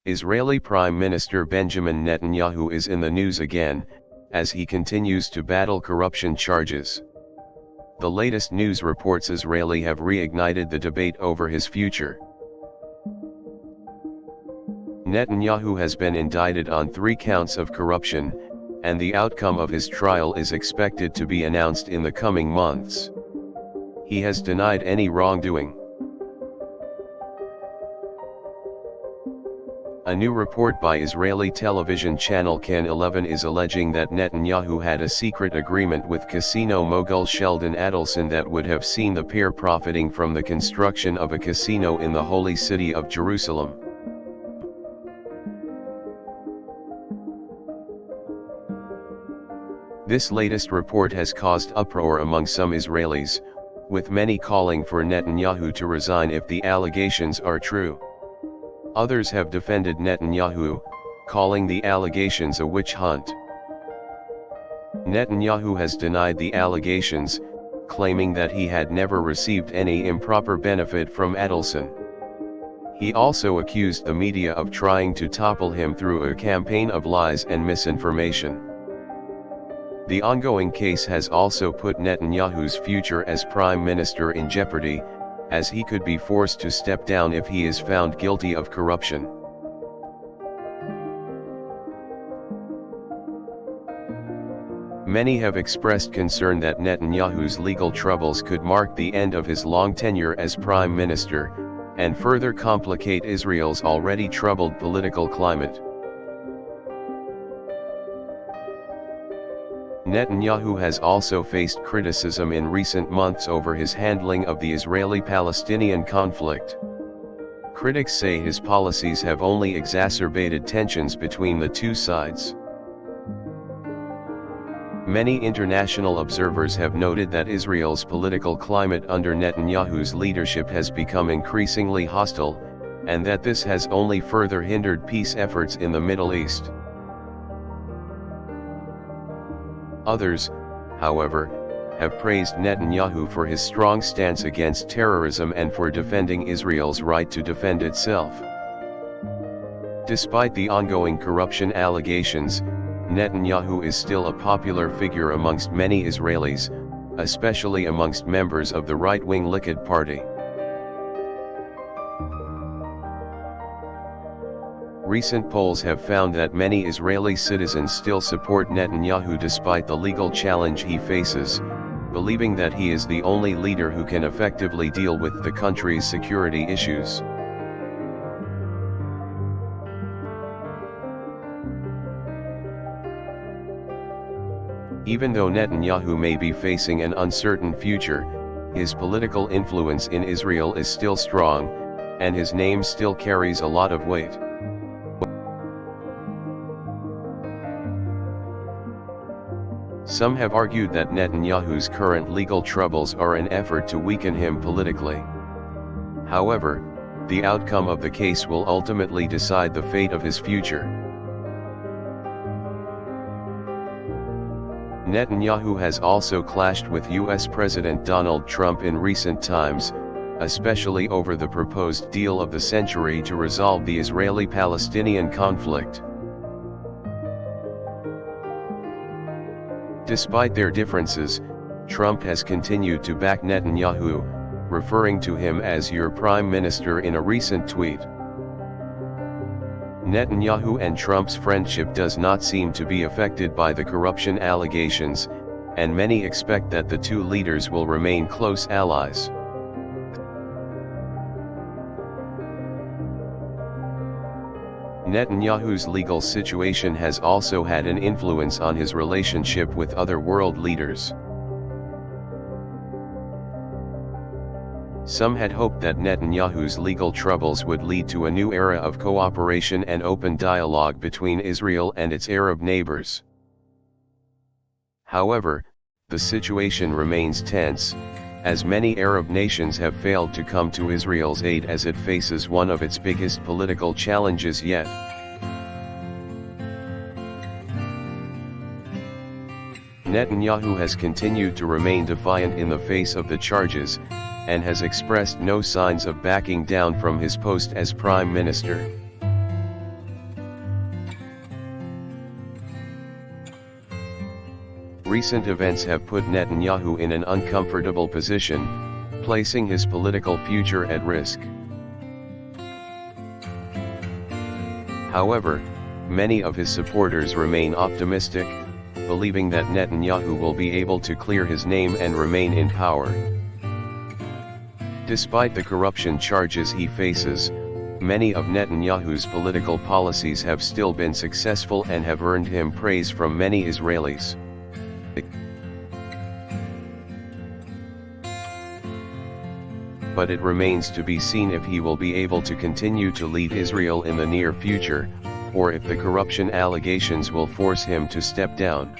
Israeli Prime Minister Benjamin Netanyahu is in the news again, as he continues to battle corruption charges. The latest news reports Israeli have reignited the debate over his future. Netanyahu has been indicted on 3 counts of corruption, and the outcome of his trial is expected to be announced in the coming months. He has denied any wrongdoing. A new report by Israeli television channel Kan 11 is alleging that Netanyahu had a secret agreement with casino mogul Sheldon Adelson that would have seen the pair profiting from the construction of a casino in the holy city of Jerusalem. This latest report has caused uproar among some Israelis, with many calling for Netanyahu to resign if the allegations are true. Others have defended Netanyahu, calling the allegations a witch hunt. Netanyahu has denied the allegations, claiming that he had never received any improper benefit from Adelson. He also accused the media of trying to topple him through a campaign of lies and misinformation. The ongoing case has also put Netanyahu's future as prime minister in jeopardy, as he could be forced to step down if he is found guilty of corruption. Many have expressed concern that Netanyahu's legal troubles could mark the end of his long tenure as prime minister, and further complicate Israel's already troubled political climate. Netanyahu has also faced criticism in recent months over his handling of the Israeli-Palestinian conflict. Critics say his policies have only exacerbated tensions between the two sides. Many international observers have noted that Israel's political climate under Netanyahu's leadership has become increasingly hostile, and that this has only further hindered peace efforts in the Middle East. Others, however, have praised Netanyahu for his strong stance against terrorism and for defending Israel's right to defend itself. Despite the ongoing corruption allegations, Netanyahu is still a popular figure amongst many Israelis, especially amongst members of the right-wing Likud party. Recent polls have found that many Israeli citizens still support Netanyahu despite the legal challenge he faces, believing that he is the only leader who can effectively deal with the country's security issues. Even though Netanyahu may be facing an uncertain future, his political influence in Israel is still strong, and his name still carries a lot of weight. Some have argued that Netanyahu's current legal troubles are an effort to weaken him politically. However, the outcome of the case will ultimately decide the fate of his future. Netanyahu has also clashed with US President Donald Trump in recent times, especially over the proposed deal of the century to resolve the Israeli-Palestinian conflict. Despite their differences, Trump has continued to back Netanyahu, referring to him as "your prime minister" in a recent tweet. Netanyahu and Trump's friendship does not seem to be affected by the corruption allegations, and many expect that the two leaders will remain close allies. Netanyahu's legal situation has also had an influence on his relationship with other world leaders. Some had hoped that Netanyahu's legal troubles would lead to a new era of cooperation and open dialogue between Israel and its Arab neighbors. However, the situation remains tense, as many Arab nations have failed to come to Israel's aid as it faces one of its biggest political challenges yet. Netanyahu has continued to remain defiant in the face of the charges, and has expressed no signs of backing down from his post as prime minister. recent events have put Netanyahu in an uncomfortable position, placing his political future at risk. However, many of his supporters remain optimistic, believing that Netanyahu will be able to clear his name and remain in power. Despite the corruption charges he faces, many of Netanyahu's political policies have still been successful and have earned him praise from many Israelis. But it remains to be seen if he will be able to continue to lead Israel in the near future, or if the corruption allegations will force him to step down.